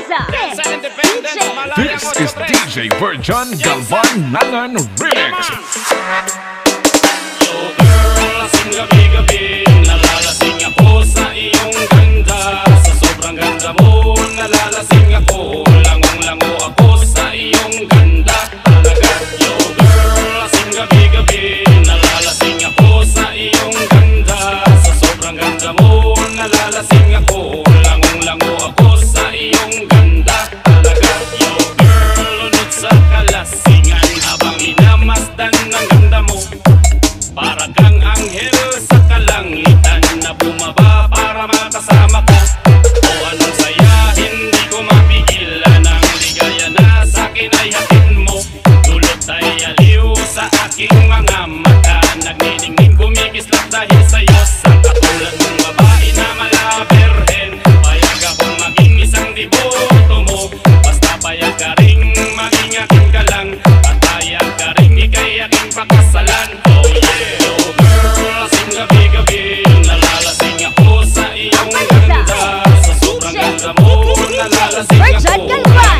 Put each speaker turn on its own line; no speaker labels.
This is DJ Virgin Galvan Nangan Remix.
Yo girl, lasing gabi-gabi, nalalasing ako sa iyong ganda. Sa sobrang ganda mo, nalalasing ako, langong-lango ako sa iyong ganda. Talaga, yo girl, lasing gabi-gabi, nalalasing ako sa iyong ganda. Sa sobrang ganda mo, nalalasing ako, langong-lango ako sa iyong ganda. Talaga, yo girl, lunod sa kalasingan habang inamasdan ng ganda mo. Para kang anghel sa kalangitan na bumaba para makasama ko. O anong saya, hindi ko mapigilan. Ang ligaya na sa'kin ay hatid mo. Dulot ay aliw sa aking mga mata. Nagniningning kumikislap dahil sa'yo. Sa katulad mong babae na malaberhen, payag akong maging isang deboto mo. Basta payag ka ring maging aking kalang, at payag ka ring ikay aking pakasalan. Oh yeah, oh girl, lasing gabi-gabi, nalalasing ako sa iyong ganda. Sa sobrang ganda mo, nalalasing ako.